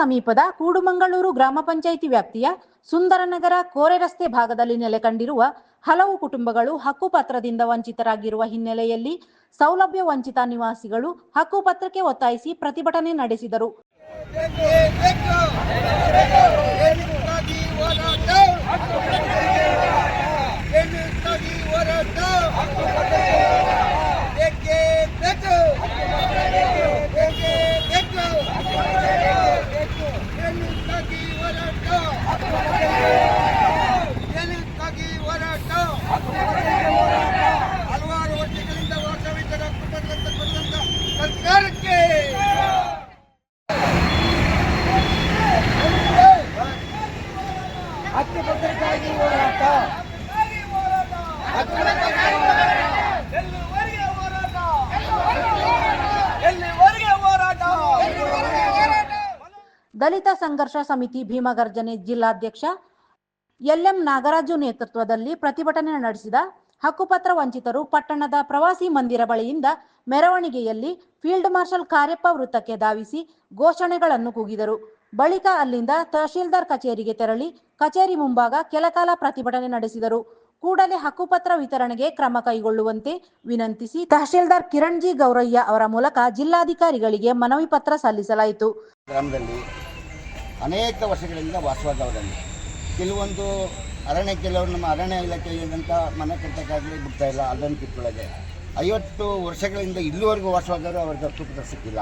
ಸಮೀಪದ ಕೂಡುಮಂಗಳೂರು ಗ್ರಾಮ ಪಂಚಾಯಿತಿ ವ್ಯಾಪ್ತಿಯ ಸುಂದರನಗರ ಕೋರೆ ರಸ್ತೆ ಭಾಗದಲ್ಲಿ ನೆಲೆಕಂಡಿರುವ ಹಲವು ಕುಟುಂಬಗಳು ಹಕ್ಕುಪತ್ರದಿಂದ ವಂಚಿತರಾಗಿರುವ ಹಿನ್ನೆಲೆಯಲ್ಲಿ ಸೌಲಭ್ಯ ವಂಚಿತ ನಿವಾಸಿಗಳು ಹಕ್ಕುಪತ್ರಕ್ಕೆ ಒತ್ತಾಯಿಸಿ ಪ್ರತಿಭಟನೆ ನಡೆಸಿದರು. ಹಲವಾರು ವರ್ಷಗಳಿಂದ ವಾಸವಿದ್ದ ಸರ್ಕಾರಕ್ಕೆ ಹಕ್ಕುಪತ್ರಕ್ಕಾಗಿ ಹೋರಾಟ. ದಲಿತ ಸಂಘರ್ಷ ಸಮಿತಿ ಭೀಮಗರ್ಜನೆ ಜಿಲ್ಲಾಧ್ಯಕ್ಷ ಎಲ್.ಎಂ. ನಾಗರಾಜು ನೇತೃತ್ವದಲ್ಲಿ ಪ್ರತಿಭಟನೆ ನಡೆಸಿದ ಹಕ್ಕುಪತ್ರ ವಂಚಿತರು ಪಟ್ಟಣದ ಪ್ರವಾಸಿ ಮಂದಿರ ಬಳಿಯಿಂದ ಮೆರವಣಿಗೆಯಲ್ಲಿ ಫೀಲ್ಡ್ ಮಾರ್ಷಲ್ ಕಾರ್ಯಪ್ಪ ವೃತ್ತಕ್ಕೆ ಧಾವಿಸಿ ಘೋಷಣೆಗಳನ್ನು ಕೂಗಿದರು. ಬಳಿಕ ಅಲ್ಲಿಂದ ತಹಶೀಲ್ದಾರ್ ಕಚೇರಿಗೆ ತೆರಳಿ ಕಚೇರಿ ಮುಂಭಾಗ ಕೆಲಕಾಲ ಪ್ರತಿಭಟನೆ ನಡೆಸಿದರು. ಕೂಡಲೇ ಹಕ್ಕುಪತ್ರ ವಿತರಣೆಗೆ ಕ್ರಮ ಕೈಗೊಳ್ಳುವಂತೆ ವಿನಂತಿಸಿ ತಹಶೀಲ್ದಾರ್ ಕಿರಣ್ ಜಿ ಗೌರಯ್ಯ ಅವರ ಮೂಲಕ ಜಿಲ್ಲಾಧಿಕಾರಿಗಳಿಗೆ ಮನವಿ ಪತ್ರ ಸಲ್ಲಿಸಲಾಯಿತು. ಗ್ರಾಮದಲ್ಲಿ ಅನೇಕ ವರ್ಷಗಳಿಂದ ವಾಸವಾದವರಲ್ಲಿ ಕೆಲವೊಂದು ಅರಣ್ಯ, ಕೆಲವರು ನಮ್ಮ ಅರಣ್ಯ ಇಲಾಖೆಯಿಂದ ಮನೆ ಕಟ್ಟಕ್ಕಾಗಲಿ ಬಿಡ್ತಾ ಇಲ್ಲ. ಅದನ್ನು ಕಿತ್ಕೊಳ್ಳೋದೆ 50 ವರ್ಷಗಳಿಂದ ಇಲ್ಲಿವರೆಗೂ ವಾಸವಾದವರು ಅವ್ರಿಗೆ ಹಕ್ಕುಪತ್ರ ಸಿಕ್ಕಿಲ್ಲ.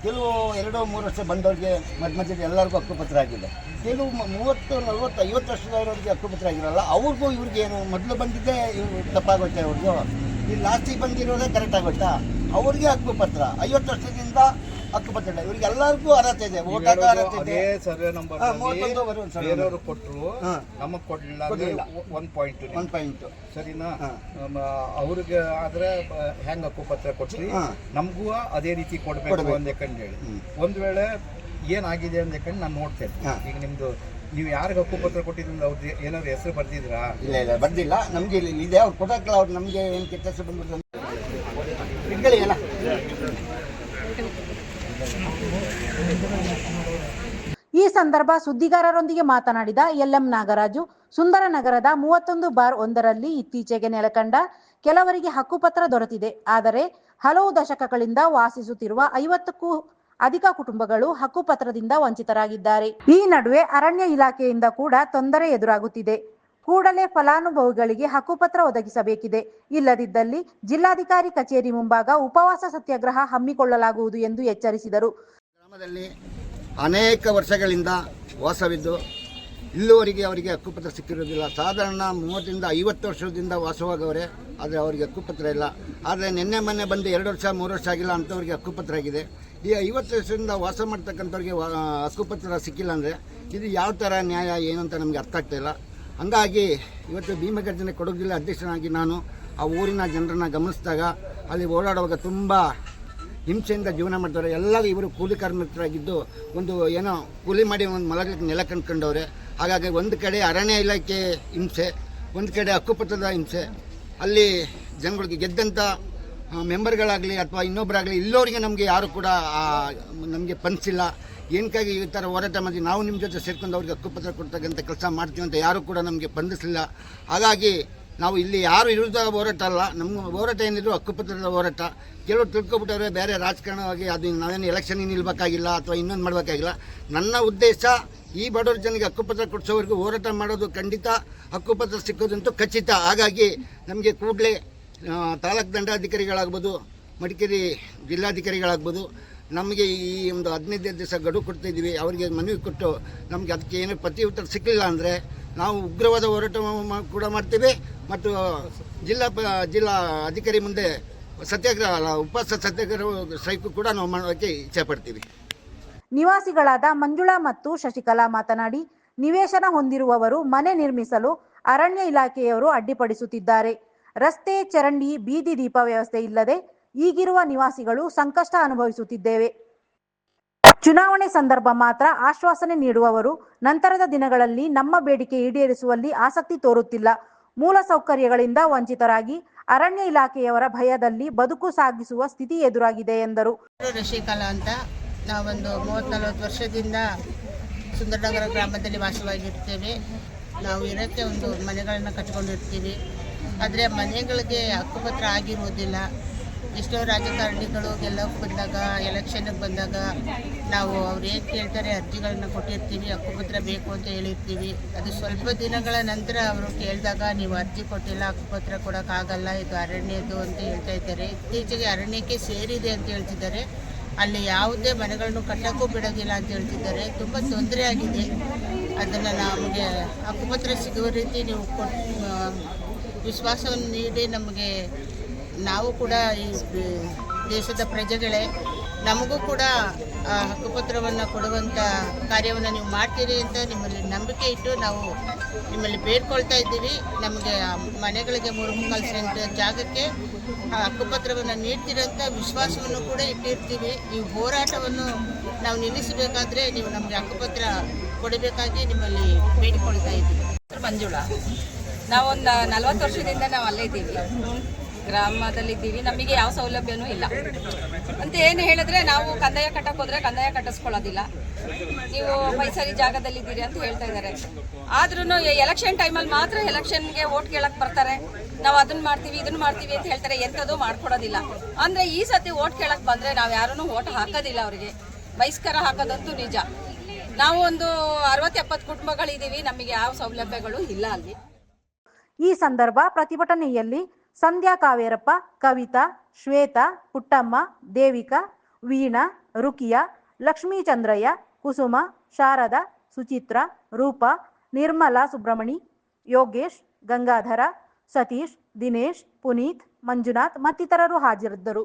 ಕೆಲವು 2-3 ವರ್ಷ ಬಂದವ್ರಿಗೆ ಮಧ್ಯದಲ್ಲಿ ಎಲ್ಲರಿಗೂ ಹಕ್ಕುಪತ್ರ ಆಗಿದೆ. ಕೆಲವು 30, 40, 50 ವರ್ಷದವರಿಗೆ ಹಕ್ಕುಪತ್ರ ಆಗಿರಲ್ಲ. ಅವ್ರಿಗೂ ಇವ್ರಿಗೆ ಏನು ಮೊದಲು ಬಂದಿದ್ದೇ ಇವ್ರು ತಪ್ಪಾಗುತ್ತೆ. ಅವ್ರಿಗೂ ಈ ಲಾಸ್ಟಿಗೆ ಬಂದಿರೋದೇ ಕರೆಕ್ಟ್ ಆಗುತ್ತಾ? ಅವ್ರಿಗೆ ಹಕ್ಕುಪತ್ರ 50 ವರ್ಷದಿಂದ ಹಕ್ಕುಪತ್ರ ಇಲ್ಲ. ಇವ್ರಿಗೆ ಎಲ್ಲರಿಗೂ ಅರ್ಹತೆ ಇದೆ, ಓಟ್ ಹಾಕೋ ಅರ್ಹತೆ ಇದೆ. ಸರ್ವೆ ನಂಬರ್ ಬೇರೆಯವರು ಕೊಟ್ಟರು, ನಮಗೆ ಕೊಡಲಿಲ್ಲ. 1 ಪಾಯಿಂಟ್ ಸರಿನಾ? ಅವ್ರಿಗೆ ಆದ್ರೆ ಹೆಂಗ್ ಹಕ್ಕುಪತ್ರ ಕೊಟ್ರಿ, ನಮಗೂ ಅದೇ ರೀತಿ ಕೊಡ್ಬೇಕು ಅಂದೇಕಂಡು ಹೇಳಿ. ಒಂದ್ ವೇಳೆ ಏನಾಗಿದೆ ಅಂದೇಕಂಡು ನಾನು ನೋಡ್ತೇನೆ. ಈಗ ನಿಮ್ದು ನೀವು ಯಾರಿಗೆ ಹಕ್ಕುಪತ್ರ ಕೊಟ್ಟಿದ್ರಿಂದ ಅವ್ರದ್ದು ಏನಾದ್ರು ಹೆಸರು ಬರ್ದಿದ್ರಾ? ಇಲ್ಲ ಬರ್ದಿಲ್ಲ. ನಮ್ಗೆ ಇದೆ, ಅವ್ರು ಕೊಡಕ್ಕಲ್ಲ. ಅವ್ರು ನಮ್ಗೆ ಏನು ಕೆಟ್ಟ ಹೆಸರು ಬಂದ್ಬಿಟ್ಟು ಎಲ್ಲ. ಈ ಸಂದರ್ಭ ಸುದ್ದಿಗಾರರೊಂದಿಗೆ ಮಾತನಾಡಿದ ಎಲ್.ಎಂ. ನಾಗರಾಜು, ಸುಂದರನಗರದ 31/1ರಲ್ಲಿ ಇತ್ತೀಚೆಗೆ ನೆಲೆಕಂಡ ಕೆಲವರಿಗೆ ಹಕ್ಕುಪತ್ರ ದೊರೆತಿದೆ. ಆದರೆ ಹಲವು ದಶಕಗಳಿಂದ ವಾಸಿಸುತ್ತಿರುವ 50ಕ್ಕೂ ಅಧಿಕ ಕುಟುಂಬಗಳು ಹಕ್ಕುಪತ್ರದಿಂದ ವಂಚಿತರಾಗಿದ್ದಾರೆ. ಈ ನಡುವೆ ಅರಣ್ಯ ಇಲಾಖೆಯಿಂದ ಕೂಡ ತೊಂದರೆ ಎದುರಾಗುತ್ತಿದೆ. ಕೂಡಲೇ ಫಲಾನುಭವಿಗಳಿಗೆ ಹಕ್ಕುಪತ್ರ ಒದಗಿಸಬೇಕಿದೆ. ಇಲ್ಲದಿದ್ದಲ್ಲಿ ಜಿಲ್ಲಾಧಿಕಾರಿ ಕಚೇರಿ ಮುಂಭಾಗ ಉಪವಾಸ ಸತ್ಯಾಗ್ರಹ ಹಮ್ಮಿಕೊಳ್ಳಲಾಗುವುದು ಎಂದು ಎಚ್ಚರಿಸಿದರು. ಗ್ರಾಮದಲ್ಲಿ ಅನೇಕ ವರ್ಷಗಳಿಂದ ವಾಸವಿದ್ದು ಇಲ್ಲಿವರೆಗೆ ಅವರಿಗೆ ಹಕ್ಕುಪತ್ರ ಸಿಕ್ಕಿರೋದಿಲ್ಲ. ಸಾಧಾರಣ 30ರಿಂದ 50 ವರ್ಷದಿಂದ ವಾಸವಾಗವರೆ, ಆದರೆ ಅವರಿಗೆ ಹಕ್ಕುಪತ್ರ ಇಲ್ಲ. ಆದರೆ ನಿನ್ನೆ ಮೊನ್ನೆ ಬಂದು 2 ವರ್ಷ 3 ವರ್ಷ ಆಗಿಲ್ಲ ಅಂಥವ್ರಿಗೆ ಹಕ್ಕುಪತ್ರ ಆಗಿದೆ. ಈ 50 ವರ್ಷದಿಂದ ವಾಸ ಮಾಡ್ತಕ್ಕಂಥವ್ರಿಗೆ ಹಕ್ಕುಪತ್ರ ಸಿಕ್ಕಿಲ್ಲ ಅಂದರೆ ಇದು ಯಾವ ಥರ ನ್ಯಾಯ ಏನು ಅಂತ ನಮಗೆ ಅರ್ಥ ಆಗ್ತಾಯಿಲ್ಲ. ಹಂಗಾಗಿ ಇವತ್ತು ಭೀಮಗರ್ಜನೆ ಕೊಡಗು ಜಿಲ್ಲೆ ಅಧ್ಯಕ್ಷನಾಗಿ ನಾನು ಆ ಊರಿನ ಜನರನ್ನ ಗಮನಿಸಿದಾಗ ಅಲ್ಲಿ ಓಡಾಡುವಾಗ ತುಂಬ ಹಿಂಸೆಯಿಂದ ಜೀವನ ಮಾಡ್ತಾರೆ. ಎಲ್ಲರೂ ಇವರು ಕೂಲಿ ಕಾರ್ಮಿಕರಾಗಿದ್ದು ಒಂದು ಏನೋ ಕೂಲಿ ಮಾಡಿ ಒಂದು ಮಲಗಲಿಕ್ಕೆ ನೆಲ ಕಂಡ್ಕೊಂಡವ್ರೆ. ಹಾಗಾಗಿ ಒಂದು ಕಡೆ ಅರಣ್ಯ ಇಲಾಖೆ ಹಿಂಸೆ, ಒಂದು ಕಡೆ ಹಕ್ಕುಪತ್ರದ ಹಿಂಸೆ. ಅಲ್ಲಿ ಜನಗಳಿಗೆ ಗೆದ್ದಂಥ ಮೆಂಬರ್ಗಳಾಗಲಿ ಅಥವಾ ಇನ್ನೊಬ್ಬರಾಗಲಿ ಇಲ್ಲೋರಿಗೆ ನಮಗೆ ಯಾರು ಕೂಡ ನಮಗೆ ಪನ್ಸಿಲ್ಲ. ಏನಕ್ಕಾಗಿ ಈ ಥರ ಹೋರಾಟ ಮಾಡಿ ನಾವು ನಿಮ್ಮ ಜೊತೆ ಸೇರ್ಕೊಂಡು ಅವ್ರಿಗೆ ಹಕ್ಕುಪತ್ರ ಕೊಡ್ತಕ್ಕಂಥ ಕೆಲಸ ಮಾಡ್ತೀವಿ ಅಂತ ಯಾರು ಕೂಡ ನಮಗೆ ಬಂಧಿಸಲಿಲ್ಲ. ಹಾಗಾಗಿ ನಾವು ಇಲ್ಲಿ ಯಾರು ವಿರುದ್ಧ ಹೋರಾಟ ಅಲ್ಲ, ನಮ್ಮ ಹೋರಾಟ ಏನಿದ್ರು ಹಕ್ಕುಪತ್ರದ ಹೋರಾಟ. ಕೆಲವರು ತಿಳ್ಕೊಬಿಟ್ಟವ್ರೆ ಬೇರೆ ರಾಜಕಾರಣವಾಗಿ ಅದು ನಾವೇನು ಎಲೆಕ್ಷನ್ಗೆ ನಿಲ್ಬೇಕಾಗಿಲ್ಲ ಅಥವಾ ಇನ್ನೊಂದು ಮಾಡಬೇಕಾಗಿಲ್ಲ. ನನ್ನ ಉದ್ದೇಶ ಈ ಬಡವರ ಜನರಿಗೆ ಹಕ್ಕುಪತ್ರ ಕೊಡಿಸೋವರೆಗೂ ಹೋರಾಟ ಮಾಡೋದು ಖಂಡಿತ, ಹಕ್ಕುಪತ್ರ ಸಿಕ್ಕೋದಂತೂ ಖಚಿತ. ಹಾಗಾಗಿ ನಮಗೆ ಕೂಡಲೇ ತಾಲೂಕು ದಂಡಾಧಿಕಾರಿಗಳಾಗ್ಬೋದು, ಮಡಿಕೇರಿ ಜಿಲ್ಲಾಧಿಕಾರಿಗಳಾಗ್ಬೋದು, ನಮಗೆ ಈ ಒಂದು 15 ದಿವಸ ಗಡುವು ಕೊಡ್ತಾಯಿದ್ದೀವಿ. ಅವರಿಗೆ ಮನವಿ ಕೊಟ್ಟು ನಮಗೆ ಅದಕ್ಕೆ ಏನೂ ಪ್ರತಿ ಉತ್ತರ ಸಿಕ್ಕಲಿಲ್ಲ ಅಂದರೆ ನಾವು ಉಗ್ರವಾದ ಹೋರಾಟ ಕೂಡ ಮಾಡ್ತೇವೆ ಮತ್ತು ಜಿಲ್ಲಾ ಅಧಿಕಾರಿ ಮುಂದೆ ಸತ್ಯಾಗ್ರಹ ಉಪವಾಸ ಸತ್ಯಾಗ್ರಹ ಸ್ಟ್ರೈಕು ಕೂಡ ನಾವು ಮಾಡೋಕ್ಕೆ ಇಚ್ಛೆ ಪಡ್ತೀವಿ. ನಿವಾಸಿಗಳಾದ ಮಂಜುಳಾ ಮತ್ತು ಶಶಿಕಲಾ ಮಾತನಾಡಿ, ನಿವೇಶನ ಹೊಂದಿರುವವರು ಮನೆ ನಿರ್ಮಿಸಲು ಅರಣ್ಯ ಇಲಾಖೆಯವರು ಅಡ್ಡಿಪಡಿಸುತ್ತಿದ್ದಾರೆ. ರಸ್ತೆ, ಚರಂಡಿ, ಬೀದಿ ದೀಪ ವ್ಯವಸ್ಥೆ ಇಲ್ಲದೆ ಈಗಿರುವ ನಿವಾಸಿಗಳು ಸಂಕಷ್ಟ ಅನುಭವಿಸುತ್ತಿದ್ದೇವೆ. ಚುನಾವಣೆ ಸಂದರ್ಭ ಮಾತ್ರ ಆಶ್ವಾಸನೆ ನೀಡುವವರು ನಂತರದ ದಿನಗಳಲ್ಲಿ ನಮ್ಮ ಬೇಡಿಕೆ ಈಡೇರಿಸುವಲ್ಲಿ ಆಸಕ್ತಿ ತೋರುತ್ತಿಲ್ಲ. ಮೂಲ ಸೌಕರ್ಯಗಳಿಂದ ವಂಚಿತರಾಗಿ ಅರಣ್ಯ ಇಲಾಖೆಯವರ ಭಯದಲ್ಲಿ ಬದುಕು ಸಾಗಿಸುವ ಸ್ಥಿತಿ ಎದುರಾಗಿದೆ ಎಂದರು. ಶಶಿಕಲಾ ಅಂತ ನಾವೊಂದು 30-40 ವರ್ಷದಿಂದ ಸುಂದರನಗರ ಗ್ರಾಮದಲ್ಲಿ ವಾಸವಾಗಿರ್ತೇವೆ. ನಾವು ಇರೋಕ್ಕೆ ಒಂದು ಮನೆಗಳನ್ನು ಕಟ್ಕೊಂಡಿರ್ತೀವಿ. ಆದರೆ ಮನೆಗಳಿಗೆ ಹಕ್ಕುಪತ್ರ ಆಗಿರುವುದಿಲ್ಲ. ಎಷ್ಟೋ ರಾಜಕಾರಣಿಗಳು ಗೆಲ್ಲೋಕ್ಕೆ ಬಂದಾಗ, ಎಲೆಕ್ಷನ್ಗೆ ಬಂದಾಗ ನಾವು ಅವ್ರು ಏನು ಕೇಳ್ತಾರೆ ಅರ್ಜಿಗಳನ್ನ ಕೊಟ್ಟಿರ್ತೀವಿ, ಹಕ್ಕುಪತ್ರ ಬೇಕು ಅಂತ ಹೇಳಿರ್ತೀವಿ. ಅದು ಸ್ವಲ್ಪ ದಿನಗಳ ನಂತರ ಅವರು ಕೇಳಿದಾಗ ನೀವು ಅರ್ಜಿ ಕೊಟ್ಟಿಲ್ಲ, ಹಕ್ಕುಪತ್ರ ಕೊಡೋಕ್ಕಾಗಲ್ಲ, ಇದು ಅರಣ್ಯದ್ದು ಅಂತ ಹೇಳ್ತಾ ಇದ್ದಾರೆ. ಇತ್ತೀಚೆಗೆ ಅರಣ್ಯಕ್ಕೆ ಸೇರಿದೆ ಅಂತ ಹೇಳ್ತಿದ್ದಾರೆ. ಅಲ್ಲಿ ಯಾವುದೇ ಮನೆಗಳನ್ನು ಕಟ್ಟೋಕ್ಕೂ ಬಿಡೋದಿಲ್ಲ ಅಂತ ಹೇಳ್ತಿದ್ದಾರೆ. ತುಂಬ ತೊಂದರೆ ಆಗಿದೆ. ಅದನ್ನು ನಮಗೆ ಹಕ್ಕುಪತ್ರ ಸಿಗುವ ರೀತಿ ನೀವು ವಿಶ್ವಾಸವನ್ನು ನೀಡಿ ನಮಗೆ, ನಾವು ಕೂಡ ಈ ದೇಶದ ಪ್ರಜೆಗಳೇ, ನಮಗೂ ಕೂಡ ಹಕ್ಕುಪತ್ರವನ್ನು ಕೊಡುವಂಥ ಕಾರ್ಯವನ್ನು ನೀವು ಮಾಡ್ತೀರಿ ಅಂತ ನಿಮ್ಮಲ್ಲಿ ನಂಬಿಕೆ ಇಟ್ಟು ನಾವು ನಿಮ್ಮಲ್ಲಿ ಬೇಡ್ಕೊಳ್ತಾ ಇದ್ದೀವಿ. ನಮಗೆ ಮನೆಗಳಿಗೆ 3 ಸೆಂಟ್ ಜಾಗಕ್ಕೆ ಹಕ್ಕುಪತ್ರವನ್ನು ನೀಡ್ತೀರಂತ ವಿಶ್ವಾಸವನ್ನು ಕೂಡ ಇಟ್ಟಿರ್ತೀವಿ. ಈ ಹೋರಾಟವನ್ನು ನಾವು ನಿಲ್ಲಿಸಬೇಕಾದ್ರೆ ನೀವು ನಮಗೆ ಹಕ್ಕುಪತ್ರ ಕೊಡಬೇಕಾಗಿ ನಿಮ್ಮಲ್ಲಿ ಬೇಡಿಕೊಳ್ತಾ ಇದ್ದೀವಿ. ಮಂಜುಳಾ, ನಾವೊಂದು 40 ವರ್ಷದಿಂದ ನಾವು ಅಲ್ಲೇ ಇದ್ದೀವಿ, ಗ್ರಾಮದಲ್ಲಿದ್ದೀವಿ. ನಮಗೆ ಯಾವ ಸೌಲಭ್ಯನೂ ಇಲ್ಲ ಅಂತ ಏನು ಹೇಳಿದ್ರೆ, ನಾವು ಕಂದಾಯ ಕಟ್ಟಕ್ಕೆ ಹೋದರೆ ಕಂದಾಯ ಕಟ್ಟಿಸ್ಕೊಳ್ಳೋದಿಲ್ಲ, ನೀವು ಮೈಸೂರಿ ಜಾಗದಲ್ಲಿದ್ದೀರಿ ಅಂತ ಹೇಳ್ತಾ ಇದ್ದಾರೆ. ಆದ್ರೂ ಎಲೆಕ್ಷನ್ ಟೈಮಲ್ಲಿ ಮಾತ್ರ ಎಲೆಕ್ಷನ್ಗೆ ಓಟ್ ಕೇಳಕ್ಕೆ ಬರ್ತಾರೆ. ನಾವು ಅದನ್ನು ಮಾಡ್ತೀವಿ ಇದನ್ನು ಮಾಡ್ತೀವಿ ಅಂತ ಹೇಳ್ತಾರೆ, ಎಂಥದ್ದು ಮಾಡ್ಕೊಡೋದಿಲ್ಲ. ಅಂದರೆ ಈ ಸತಿ ಓಟ್ ಕೇಳಕ್ಕೆ ಬಂದರೆ ನಾವು ಯಾರೂ ಓಟ್ ಹಾಕೋದಿಲ್ಲ, ಅವರಿಗೆ ಬಹಿಷ್ಕಾರ ಹಾಕೋದಂತೂ ನಿಜ. ನಾವು ಒಂದು 60-70 ಕುಟುಂಬಗಳಿದ್ದೀವಿ, ನಮಗೆ ಯಾವ ಸೌಲಭ್ಯಗಳು ಇಲ್ಲ ಅಲ್ಲಿ. ಈ ಸಂದರ್ಭ ಪ್ರತಿಭಟನೆಯಲ್ಲಿ ಸಂಧ್ಯಾ ಕಾವೇರಪ್ಪ, ಕವಿತಾ, ಶ್ವೇತಾ, ಪುಟ್ಟಮ್ಮ, ದೇವಿಕಾ, ವೀಣಾ, ರುಕಿಯಾ, ಲಕ್ಷ್ಮೀ ಚಂದ್ರಯ್ಯ, ಕುಸುಮ, ಶಾರದಾ, ಸುಚಿತ್ರಾ, ರೂಪಾ, ನಿರ್ಮಲಾ ಸುಬ್ರಮಣಿ, ಯೋಗೇಶ್, ಗಂಗಾಧರ, ಸತೀಶ್, ದಿನೇಶ್, ಪುನೀತ್, ಮಂಜುನಾಥ್ ಮತ್ತಿತರರು ಹಾಜರಿದ್ದರು.